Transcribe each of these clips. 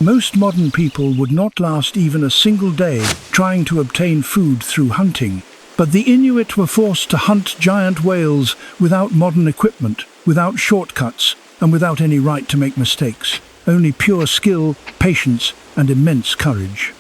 Most modern people would not last even a single day trying to obtain food through hunting. But the Inuit were forced to hunt giant whales without modern equipment, without shortcuts, and without any right to make mistakes. Only pure skill, patience, and immense courage.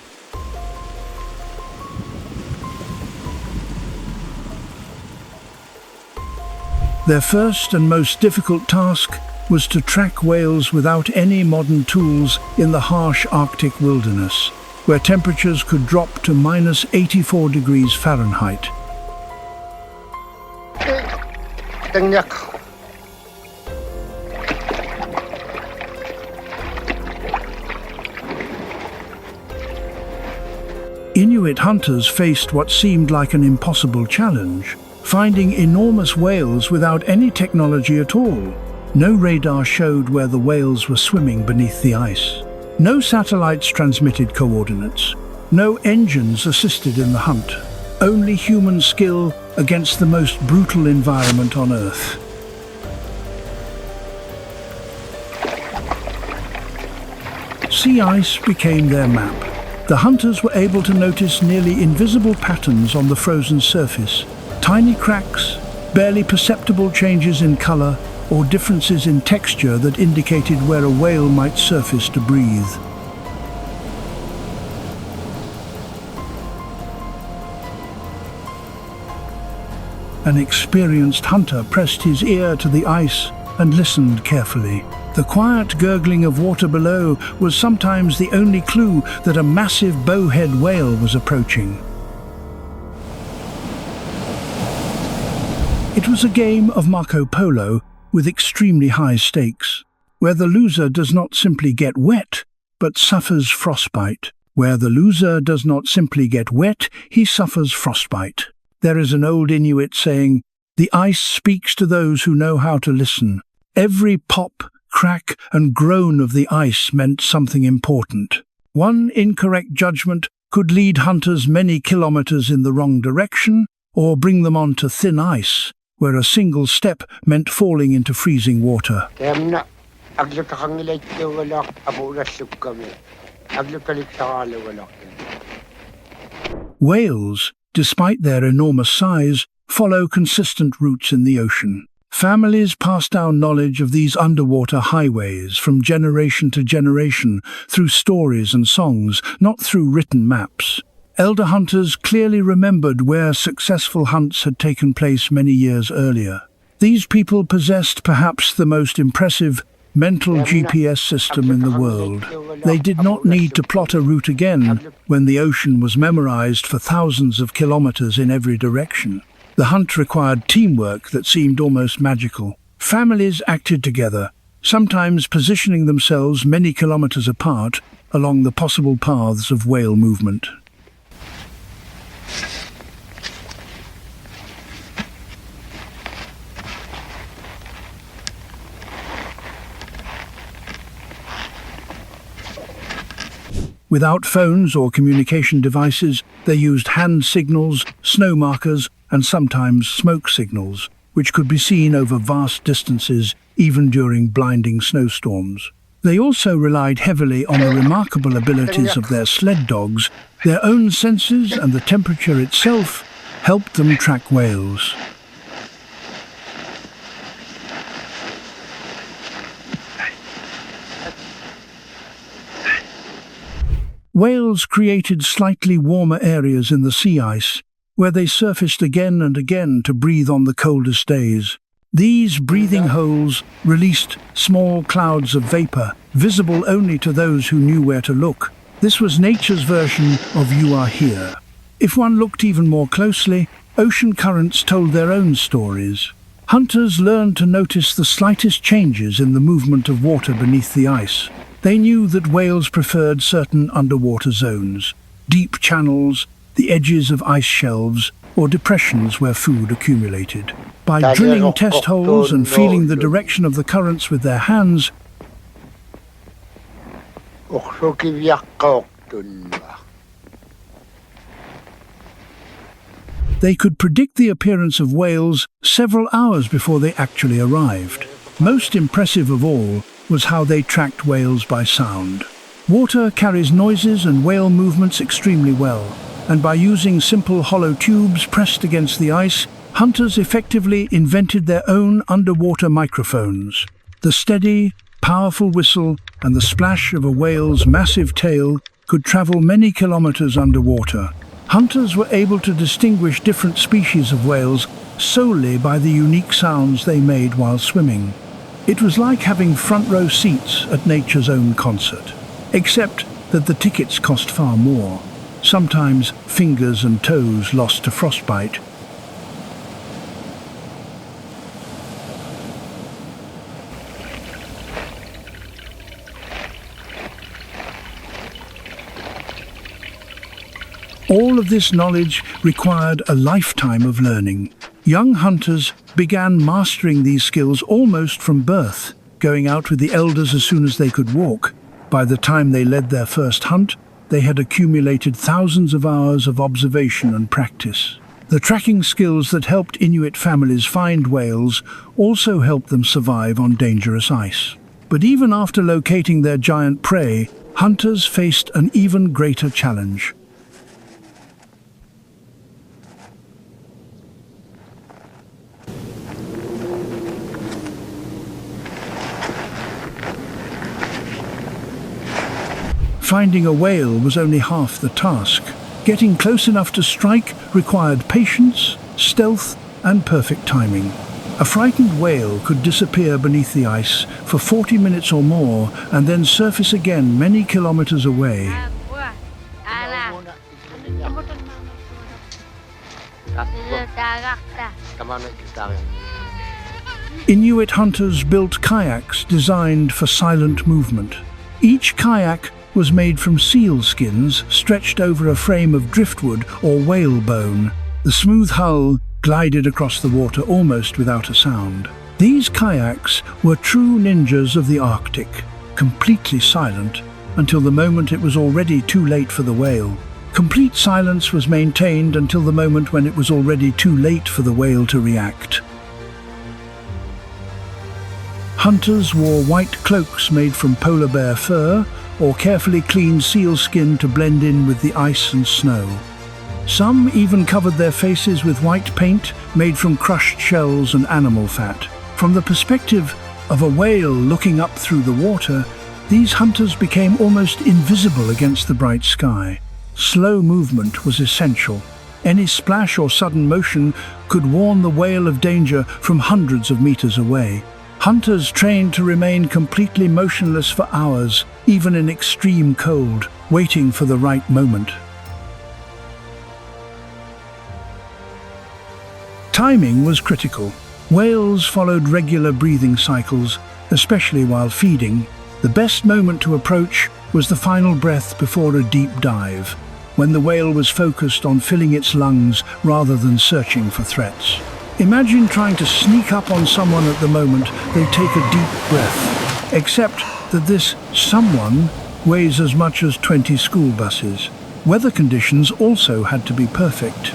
Their first and most difficult task was to track whales without any modern tools in the harsh Arctic wilderness, where temperatures could drop to -84 degrees Fahrenheit. Inuit hunters faced what seemed like an impossible challenge, finding enormous whales without any technology at all. No radar showed where the whales were swimming beneath the ice. No satellites transmitted coordinates. No engines assisted in the hunt. Only human skill against the most brutal environment on Earth. Sea ice became their map. The hunters were able to notice nearly invisible patterns on the frozen surface. Tiny cracks, barely perceptible changes in color, or differences in texture that indicated where a whale might surface to breathe. An experienced hunter pressed his ear to the ice and listened carefully. The quiet gurgling of water below was sometimes the only clue that a massive bowhead whale was approaching. It was a game of Marco Polo with extremely high stakes, where the loser does not simply get wet, but suffers frostbite. Where the loser does not simply get wet, he suffers frostbite. There is an old Inuit saying, "The ice speaks to those who know how to listen." Every pop, crack, and groan of the ice meant something important. One incorrect judgment could lead hunters many kilometers in the wrong direction, or bring them onto thin ice, where a single step meant falling into freezing water. Whales, despite their enormous size, follow consistent routes in the ocean. Families pass down knowledge of these underwater highways from generation to generation through stories and songs, not through written maps. Elder hunters clearly remembered where successful hunts had taken place many years earlier. These people possessed perhaps the most impressive mental GPS system in the world. They did not need to plot a route again when the ocean was memorized for thousands of kilometers in every direction. The hunt required teamwork that seemed almost magical. Families acted together, sometimes positioning themselves many kilometers apart along the possible paths of whale movement. Without phones or communication devices, they used hand signals, snow markers, and sometimes smoke signals, which could be seen over vast distances even during blinding snowstorms. They also relied heavily on the remarkable abilities of their sled dogs. Their own senses and the temperature itself helped them track whales. Whales created slightly warmer areas in the sea ice, where they surfaced again and again to breathe on the coldest days. These breathing holes released small clouds of vapor, visible only to those who knew where to look. This was nature's version of "you are here." If one looked even more closely, ocean currents told their own stories. Hunters learned to notice the slightest changes in the movement of water beneath the ice. They knew that whales preferred certain underwater zones, deep channels, the edges of ice shelves, or depressions where food accumulated. By drilling test holes and feeling the direction of the currents with their hands, they could predict the appearance of whales several hours before they actually arrived. Most impressive of all was how they tracked whales by sound. Water carries noises and whale movements extremely well, and by using simple hollow tubes pressed against the ice, hunters effectively invented their own underwater microphones. The steady, powerful whistle and the splash of a whale's massive tail could travel many kilometers underwater. Hunters were able to distinguish different species of whales solely by the unique sounds they made while swimming. It was like having front-row seats at nature's own concert, except that the tickets cost far more, sometimes fingers and toes lost to frostbite. All of this knowledge required a lifetime of learning. Young hunters began mastering these skills almost from birth, going out with the elders as soon as they could walk. By the time they led their first hunt, they had accumulated thousands of hours of observation and practice. The tracking skills that helped Inuit families find whales also helped them survive on dangerous ice. But even after locating their giant prey, hunters faced an even greater challenge. Finding a whale was only half the task. Getting close enough to strike required patience, stealth, and perfect timing. A frightened whale could disappear beneath the ice for 40 minutes or more and then surface again many kilometers away. Inuit hunters built kayaks designed for silent movement. Each kayak was made from seal skins stretched over a frame of driftwood or whalebone. The smooth hull glided across the water almost without a sound. These kayaks were true ninjas of the Arctic, completely silent until the moment it was already too late for the whale. Complete silence was maintained until the moment when it was already too late for the whale to react. Hunters wore white cloaks made from polar bear fur or carefully cleaned seal skin to blend in with the ice and snow. Some even covered their faces with white paint made from crushed shells and animal fat. From the perspective of a whale looking up through the water, these hunters became almost invisible against the bright sky. Slow movement was essential. Any splash or sudden motion could warn the whale of danger from hundreds of meters away. Hunters trained to remain completely motionless for hours, even in extreme cold, waiting for the right moment. Timing was critical. Whales followed regular breathing cycles, especially while feeding. The best moment to approach was the final breath before a deep dive, when the whale was focused on filling its lungs rather than searching for threats. Imagine trying to sneak up on someone at the moment they take a deep breath, except that this someone weighs as much as 20 school buses. Weather conditions also had to be perfect.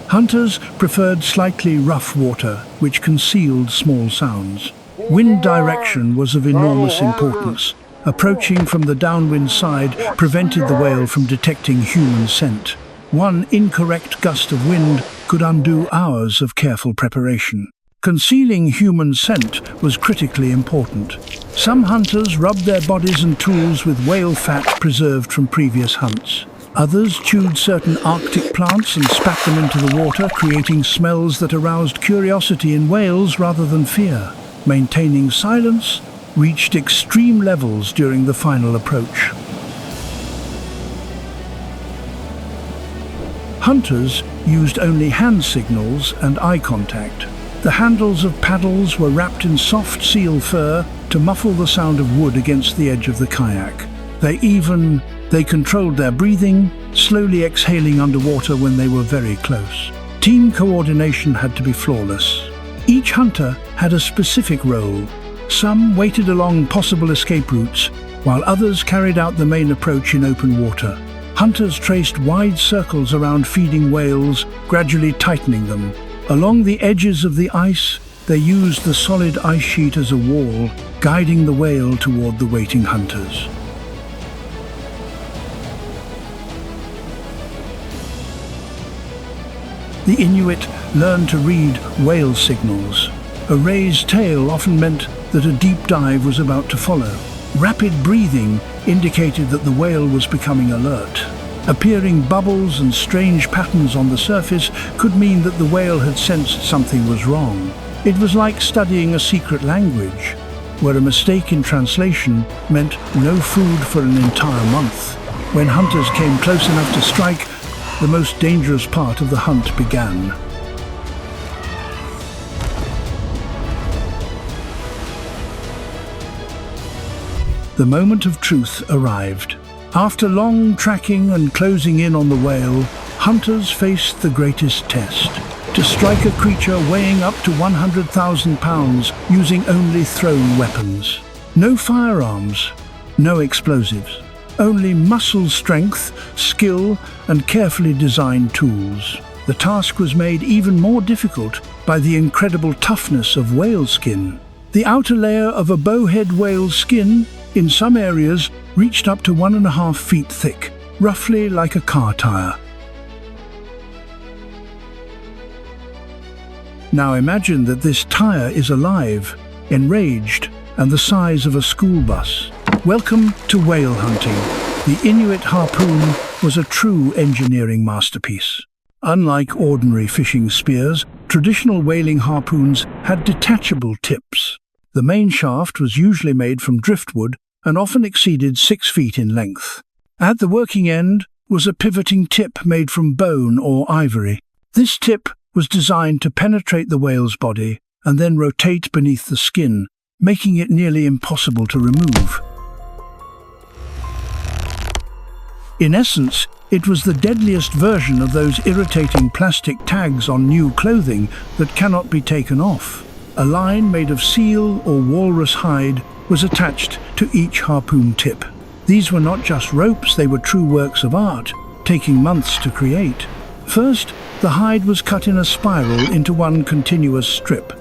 Hunters preferred slightly rough water, which concealed small sounds. Wind direction was of enormous importance. Approaching from the downwind side prevented the whale from detecting human scent. One incorrect gust of wind could undo hours of careful preparation. Concealing human scent was critically important. Some hunters rubbed their bodies and tools with whale fat preserved from previous hunts. Others chewed certain Arctic plants and spat them into the water, creating smells that aroused curiosity in whales rather than fear. Maintaining silence reached extreme levels during the final approach. Hunters used only hand signals and eye contact. The handles of paddles were wrapped in soft seal fur to muffle the sound of wood against the edge of the kayak. They controlled their breathing, slowly exhaling underwater when they were very close. Team coordination had to be flawless. Each hunter had a specific role. Some waited along possible escape routes, while others carried out the main approach in open water. Hunters traced wide circles around feeding whales, gradually tightening them. Along the edges of the ice, They used the solid ice sheet as a wall, guiding the whale toward the waiting hunters. The Inuit learned to read whale signals. A raised tail often meant that a deep dive was about to follow. Rapid breathing indicated that the whale was becoming alert. Appearing bubbles and strange patterns on the surface could mean that the whale had sensed something was wrong. It was like studying a secret language, where a mistake in translation meant no food for an entire month. When hunters came close enough to strike, the most dangerous part of the hunt began. The moment of truth arrived. After long tracking and closing in on the whale, hunters faced the greatest test: to strike a creature weighing up to 100,000 pounds using only thrown weapons. No firearms, no explosives. Only muscle strength, skill, and carefully designed tools. The task was made even more difficult by the incredible toughness of whale skin. The outer layer of a bowhead whale's skin, in some areas, reached up to 1.5 feet thick, roughly like a car tire. Now imagine that this tire is alive, enraged, and the size of a school bus. Welcome to whale hunting. The Inuit harpoon was a true engineering masterpiece. Unlike ordinary fishing spears, traditional whaling harpoons had detachable tips. The main shaft was usually made from driftwood and often exceeded 6 feet in length. At the working end was a pivoting tip made from bone or ivory. This tip was designed to penetrate the whale's body and then rotate beneath the skin, making it nearly impossible to remove. In essence, it was the deadliest version of those irritating plastic tags on new clothing that cannot be taken off. A line made of seal or walrus hide was attached to each harpoon tip. These were not just ropes, they were true works of art, taking months to create. First, the hide was cut in a spiral into one continuous strip.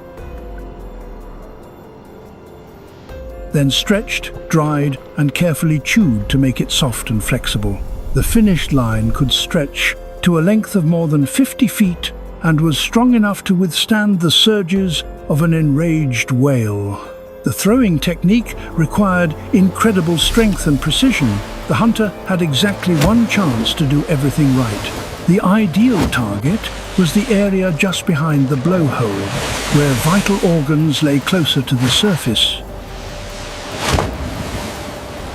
Then stretched, dried, and carefully chewed to make it soft and flexible. The finished line could stretch to a length of more than 50 feet and was strong enough to withstand the surges of an enraged whale. The throwing technique required incredible strength and precision. The hunter had exactly one chance to do everything right. The ideal target was the area just behind the blowhole, where vital organs lay closer to the surface.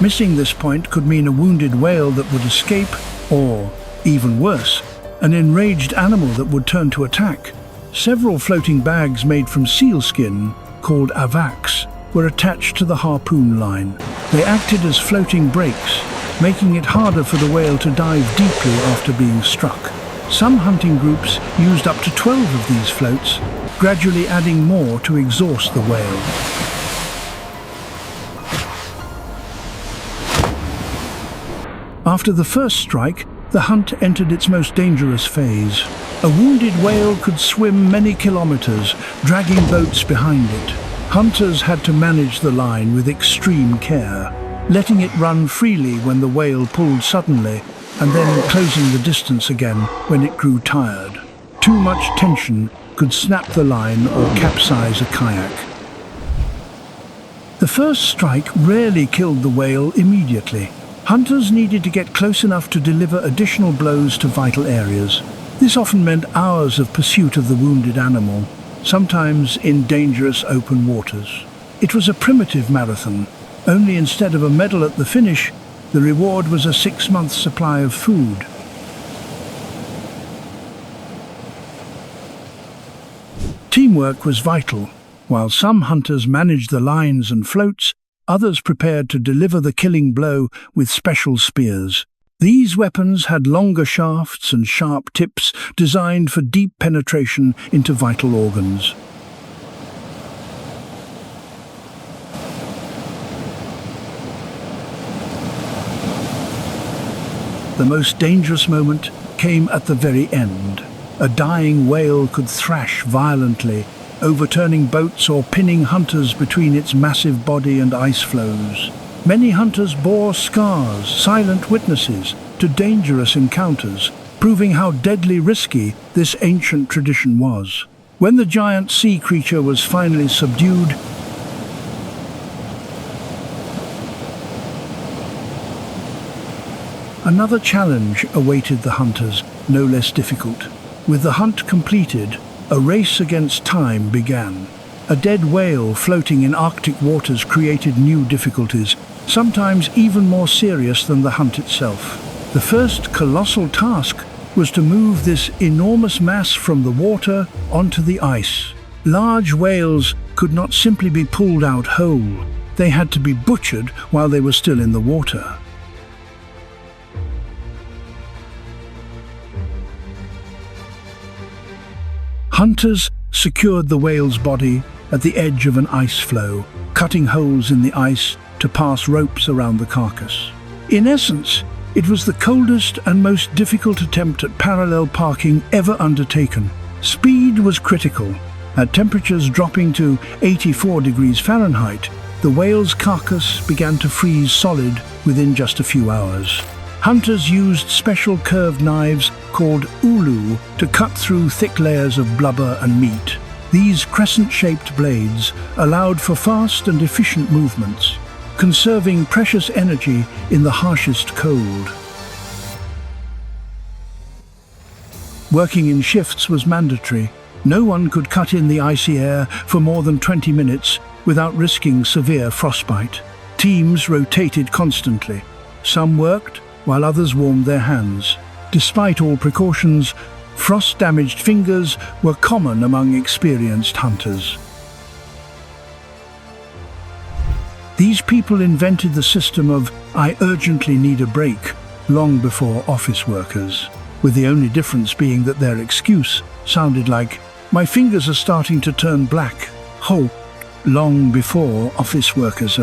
Missing this point could mean a wounded whale that would escape, or, even worse, an enraged animal that would turn to attack. Several floating bags made from seal skin, called avaks, were attached to the harpoon line. They acted as floating brakes, making it harder for the whale to dive deeply after being struck. Some hunting groups used up to 12 of these floats, gradually adding more to exhaust the whale. After the first strike, the hunt entered its most dangerous phase. A wounded whale could swim many kilometers, dragging boats behind it. Hunters had to manage the line with extreme care, letting it run freely when the whale pulled suddenly, and then closing the distance again when it grew tired. Too much tension could snap the line or capsize a kayak. The first strike rarely killed the whale immediately. Hunters needed to get close enough to deliver additional blows to vital areas. This often meant hours of pursuit of the wounded animal, sometimes in dangerous open waters. It was a primitive marathon, only instead of a medal at the finish, the reward was a 6-month supply of food. Teamwork was vital. While some hunters managed the lines and floats, others prepared to deliver the killing blow with special spears. These weapons had longer shafts and sharp tips designed for deep penetration into vital organs. The most dangerous moment came at the very end. A dying whale could thrash violently, overturning boats or pinning hunters between its massive body and ice floes. Many hunters bore scars, silent witnesses to dangerous encounters, proving how deadly risky this ancient tradition was. When the giant sea creature was finally subdued, another challenge awaited the hunters, no less difficult. With the hunt completed, a race against time began. A dead whale floating in Arctic waters created new difficulties, sometimes even more serious than the hunt itself. The first colossal task was to move this enormous mass from the water onto the ice. Large whales could not simply be pulled out whole. They had to be butchered while they were still in the water. Hunters secured the whale's body at the edge of an ice floe, cutting holes in the ice to pass ropes around the carcass. In essence, it was the coldest and most difficult attempt at parallel parking ever undertaken. Speed was critical. At temperatures dropping to 84 degrees Fahrenheit, the whale's carcass began to freeze solid within just a few hours. Hunters used special curved knives called ulu to cut through thick layers of blubber and meat. These crescent-shaped blades allowed for fast and efficient movements, conserving precious energy in the harshest cold. Working in shifts was mandatory. No one could cut in the icy air for more than 20 minutes without risking severe frostbite. Teams rotated constantly. Some worked, while others warmed their hands. Despite all precautions, frost-damaged fingers were common among experienced hunters. These people invented the system of "I urgently need a break" long before office workers, with the only difference being that their excuse sounded like "my fingers are starting to turn black." Long before office workers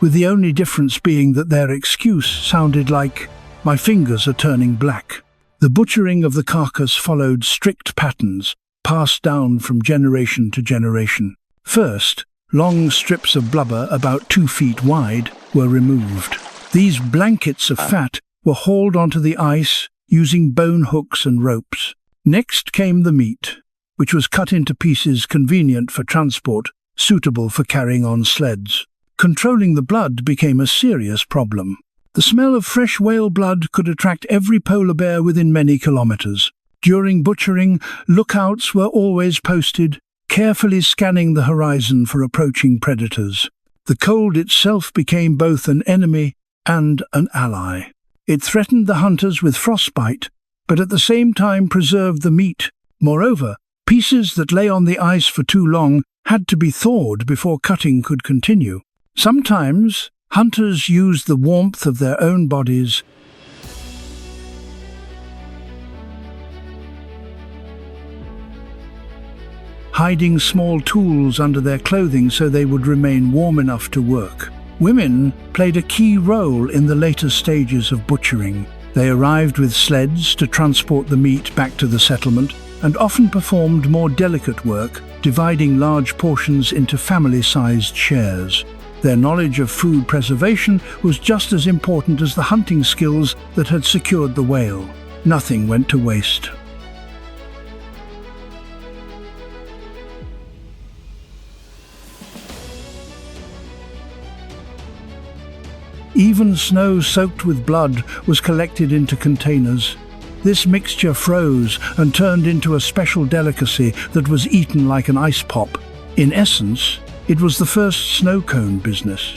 with the only difference being that their excuse sounded like "my fingers are turning black." The butchering of the carcass followed strict patterns, passed down from generation to generation. First, long strips of blubber about 2 feet wide were removed. These blankets of fat were hauled onto the ice using bone hooks and ropes. Next came the meat, which was cut into pieces convenient for transport, suitable for carrying on sleds. Controlling the blood became a serious problem. The smell of fresh whale blood could attract every polar bear within many kilometers. During butchering, lookouts were always posted, carefully scanning the horizon for approaching predators. The cold itself became both an enemy and an ally. It threatened the hunters with frostbite, but at the same time preserved the meat. Moreover, pieces that lay on the ice for too long had to be thawed before cutting could continue. Sometimes, hunters used the warmth of their own bodies hiding small tools under their clothing so they would remain warm enough to work. Women played a key role in the later stages of butchering. They arrived with sleds to transport the meat back to the settlement and often performed more delicate work, dividing large portions into family-sized shares. Their knowledge of food preservation was just as important as the hunting skills that had secured the whale. Nothing went to waste. Even snow soaked with blood was collected into containers. This mixture froze and turned into a special delicacy that was eaten like an ice pop. In essence, it was the first snow cone business.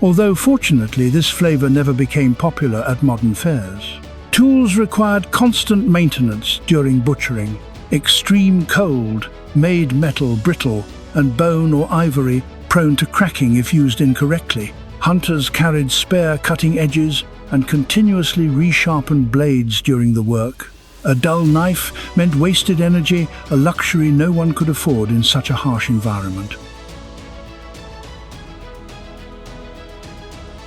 Although fortunately this flavor never became popular at modern fairs. Tools required constant maintenance during butchering. Extreme cold made metal brittle and bone or ivory prone to cracking if used incorrectly. Hunters carried spare cutting edges and continuously resharpened blades during the work. A dull knife meant wasted energy, a luxury no one could afford in such a harsh environment.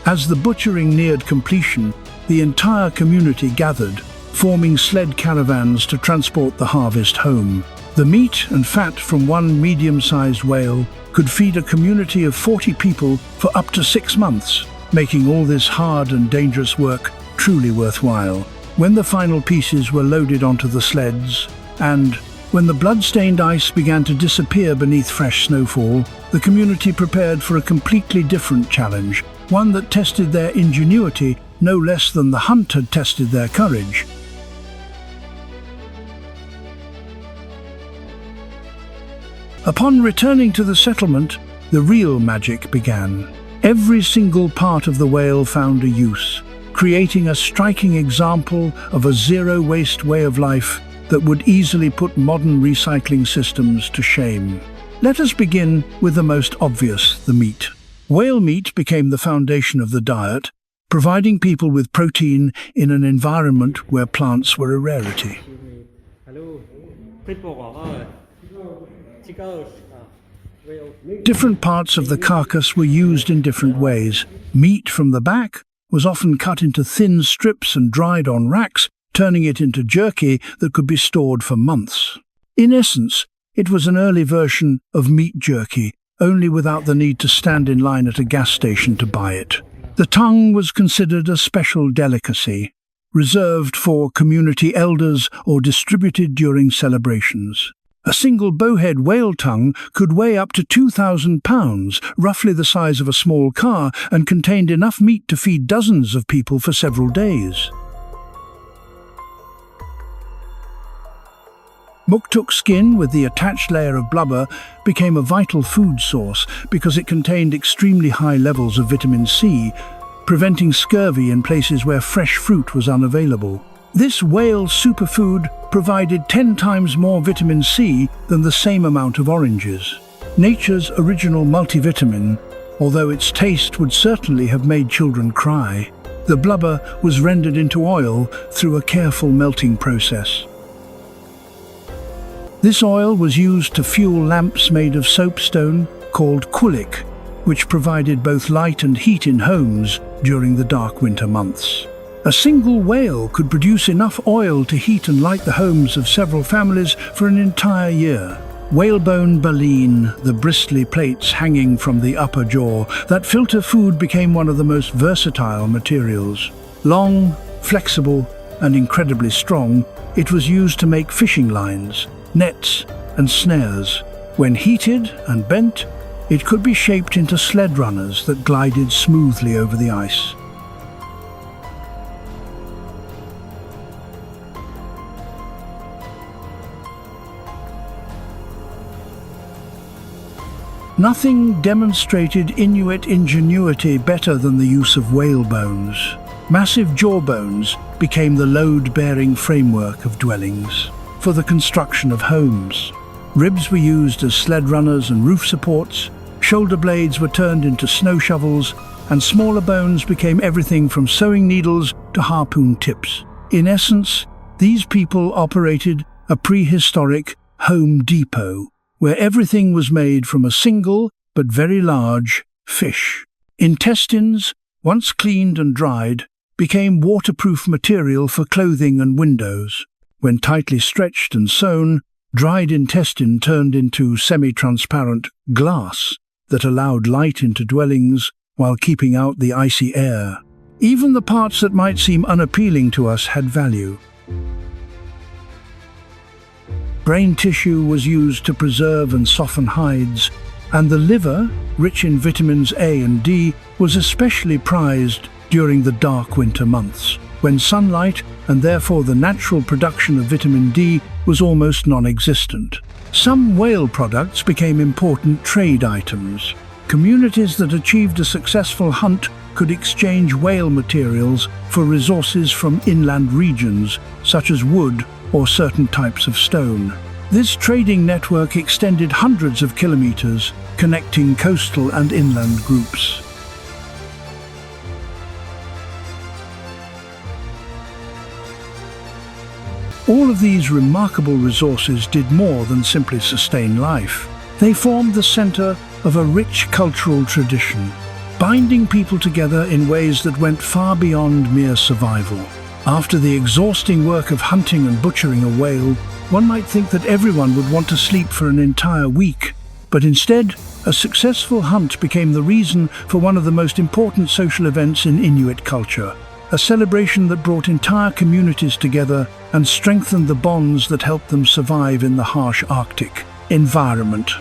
As the butchering neared completion, the entire community gathered, forming sled caravans to transport the harvest home. The meat and fat from one medium-sized whale could feed a community of 40 people for up to 6 months, making all this hard and dangerous work truly worthwhile. When the final pieces were loaded onto the sleds, and when the blood-stained ice began to disappear beneath fresh snowfall, the community prepared for a completely different challenge, one that tested their ingenuity no less than the hunt had tested their courage. Upon returning to the settlement, the real magic began. Every single part of the whale found a use, creating a striking example of a zero-waste way of life that would easily put modern recycling systems to shame. Let us begin with the most obvious, the meat. Whale meat became the foundation of the diet, providing people with protein in an environment where plants were a rarity. Different parts of the carcass were used in different ways. Meat from the back was often cut into thin strips and dried on racks, turning it into jerky that could be stored for months. In essence, it was an early version of meat jerky, only without the need to stand in line at a gas station to buy it. The tongue was considered a special delicacy, reserved for community elders or distributed during celebrations. A single bowhead whale tongue could weigh up to 2,000 pounds, roughly the size of a small car, and contained enough meat to feed dozens of people for several days. Muktuk skin with the attached layer of blubber became a vital food source because it contained extremely high levels of vitamin C, preventing scurvy in places where fresh fruit was unavailable. This whale superfood provided 10 times more vitamin C than the same amount of oranges. Nature's original multivitamin, although its taste would certainly have made children cry, the blubber was rendered into oil through a careful melting process. This oil was used to fuel lamps made of soapstone called kulik, which provided both light and heat in homes during the dark winter months. A single whale could produce enough oil to heat and light the homes of several families for an entire year. Whalebone baleen, the bristly plates hanging from the upper jaw that filter food, became one of the most versatile materials. Long, flexible, and incredibly strong, it was used to make fishing lines, nets, and snares. When heated and bent, it could be shaped into sled runners that glided smoothly over the ice. Nothing demonstrated Inuit ingenuity better than the use of whale bones. Massive jaw bones became the load-bearing framework of dwellings for the construction of homes. Ribs were used as sled runners and roof supports, shoulder blades were turned into snow shovels, and smaller bones became everything from sewing needles to harpoon tips. In essence, these people operated a prehistoric Home Depot, where everything was made from a single but very large fish. Intestines, once cleaned and dried, became waterproof material for clothing and windows. When tightly stretched and sewn, dried intestine turned into semi-transparent glass that allowed light into dwellings while keeping out the icy air. Even the parts that might seem unappealing to us had value. Brain tissue was used to preserve and soften hides, and the liver, rich in vitamins A and D, was especially prized during the dark winter months, when sunlight, and therefore the natural production of vitamin D, was almost non-existent. Some whale products became important trade items. Communities that achieved a successful hunt could exchange whale materials for resources from inland regions, such as wood or certain types of stone. This trading network extended hundreds of kilometers, connecting coastal and inland groups. All of these remarkable resources did more than simply sustain life. They formed the center of a rich cultural tradition, binding people together in ways that went far beyond mere survival. After the exhausting work of hunting and butchering a whale, one might think that everyone would want to sleep for an entire week. But instead, a successful hunt became the reason for one of the most important social events in Inuit culture, a celebration that brought entire communities together and strengthened the bonds that helped them survive in the harsh Arctic environment.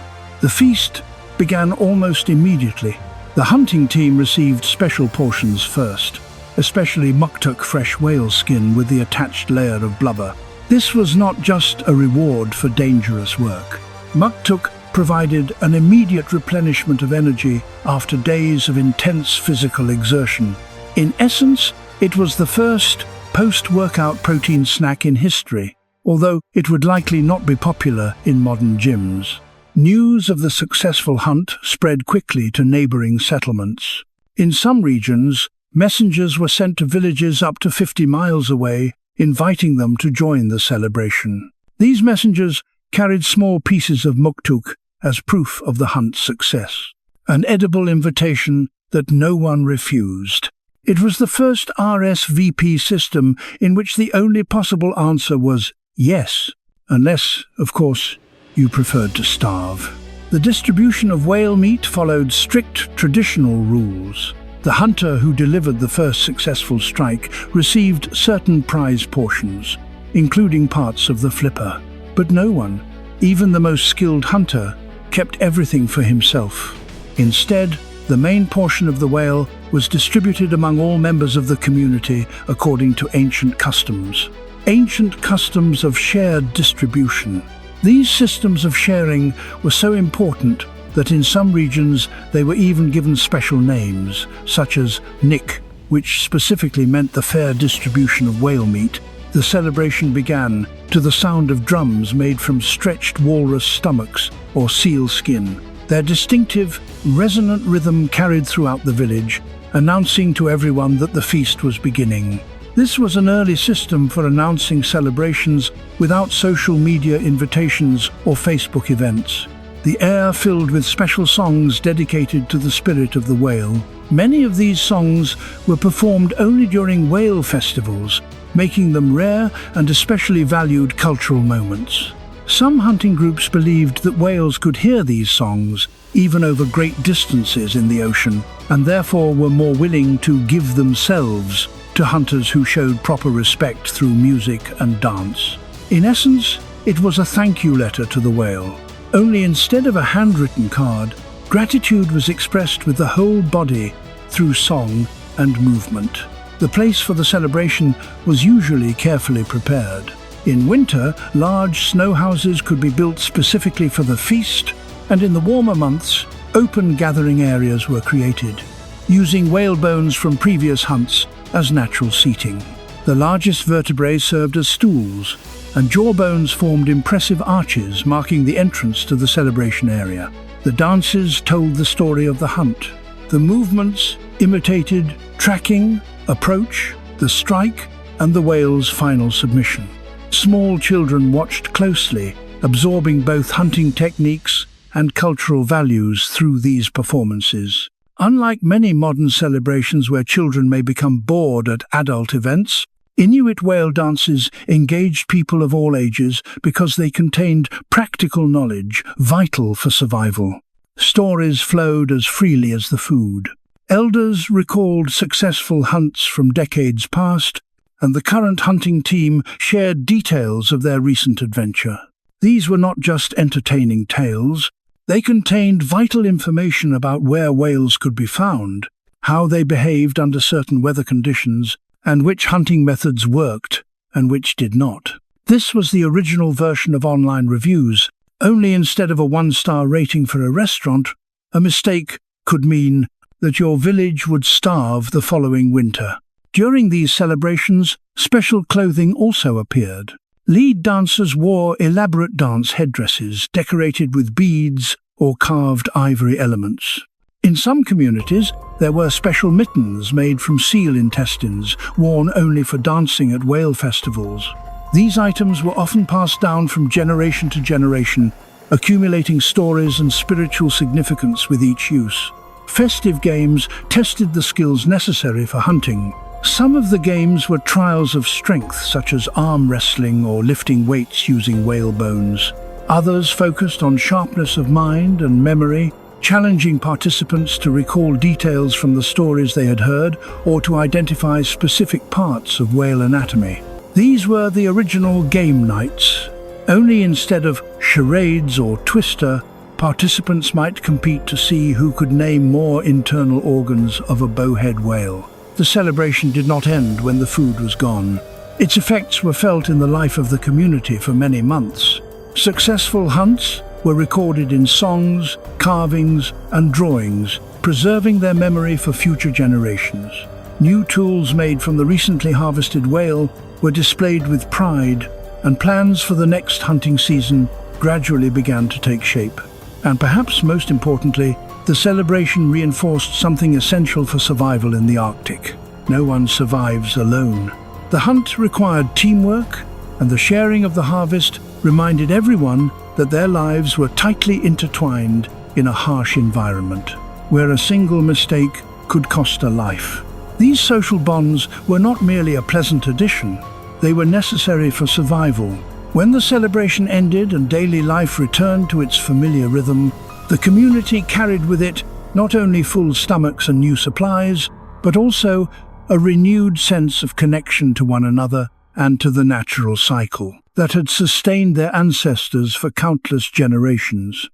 The feast began almost immediately. The hunting team received special portions first, especially muktuk fresh whale skin with the attached layer of blubber. This was not just a reward for dangerous work. Muktuk provided an immediate replenishment of energy after days of intense physical exertion. In essence, it was the first post-workout protein snack in history, although it would likely not be popular in modern gyms. News of the successful hunt spread quickly to neighboring settlements. In some regions, messengers were sent to villages up to 50 miles away, inviting them to join the celebration. These messengers carried small pieces of muktuk as proof of the hunt's success, an edible invitation that no one refused. It was the first RSVP system in which the only possible answer was yes, unless, of course, you preferred to starve. The distribution of whale meat followed strict traditional rules. The hunter who delivered the first successful strike received certain prize portions, including parts of the flipper. But no one, even the most skilled hunter, kept everything for himself. Instead, the main portion of the whale was distributed among all members of the community according to ancient customs. Ancient customs of shared distribution. These systems of sharing were so important that in some regions they were even given special names, such as Nick, which specifically meant the fair distribution of whale meat. The celebration began to the sound of drums made from stretched walrus stomachs or seal skin. Their distinctive, resonant rhythm carried throughout the village, announcing to everyone that the feast was beginning. This was an early system for announcing celebrations without social media invitations or Facebook events. The air filled with special songs dedicated to the spirit of the whale. Many of these songs were performed only during whale festivals, making them rare and especially valued cultural moments. Some hunting groups believed that whales could hear these songs, even over great distances in the ocean, and therefore were more willing to give themselves to hunters who showed proper respect through music and dance. In essence, it was a thank you letter to the whale. Only instead of a handwritten card, gratitude was expressed with the whole body through song and movement. The place for the celebration was usually carefully prepared. In winter, large snow houses could be built specifically for the feast, and in the warmer months, open gathering areas were created, using whale bones from previous hunts as natural seating. The largest vertebrae served as stools, and jawbones formed impressive arches marking the entrance to the celebration area. The dances told the story of the hunt. The movements imitated tracking, approach, the strike, and the whale's final submission. Small children watched closely, absorbing both hunting techniques and cultural values through these performances. Unlike many modern celebrations where children may become bored at adult events, Inuit whale dances engaged people of all ages because they contained practical knowledge vital for survival. Stories flowed as freely as the food. Elders recalled successful hunts from decades past, and the current hunting team shared details of their recent adventure. These were not just entertaining tales. They contained vital information about where whales could be found, how they behaved under certain weather conditions, and which hunting methods worked and which did not. This was the original version of online reviews, only instead of a 1-star rating for a restaurant, a mistake could mean that your village would starve the following winter. During these celebrations, special clothing also appeared. Lead dancers wore elaborate dance headdresses decorated with beads or carved ivory elements. In some communities, there were special mittens made from seal intestines, worn only for dancing at whale festivals. These items were often passed down from generation to generation, accumulating stories and spiritual significance with each use. Festive games tested the skills necessary for hunting, Some of the games were trials of strength, such as arm wrestling or lifting weights using whale bones. Others focused on sharpness of mind and memory, challenging participants to recall details from the stories they had heard or to identify specific parts of whale anatomy. These were the original game nights. Only instead of charades or twister, participants might compete to see who could name more internal organs of a bowhead whale. The celebration did not end when the food was gone. Its effects were felt in the life of the community for many months. Successful hunts were recorded in songs, carvings, and drawings, preserving their memory for future generations. New tools made from the recently harvested whale were displayed with pride, and plans for the next hunting season gradually began to take shape. And perhaps most importantly, the celebration reinforced something essential for survival in the Arctic. No one survives alone. The hunt required teamwork, and the sharing of the harvest reminded everyone that their lives were tightly intertwined in a harsh environment, where a single mistake could cost a life. These social bonds were not merely a pleasant addition, they were necessary for survival. When the celebration ended and daily life returned to its familiar rhythm, the community carried with it not only full stomachs and new supplies, but also a renewed sense of connection to one another and to the natural cycle that had sustained their ancestors for countless generations.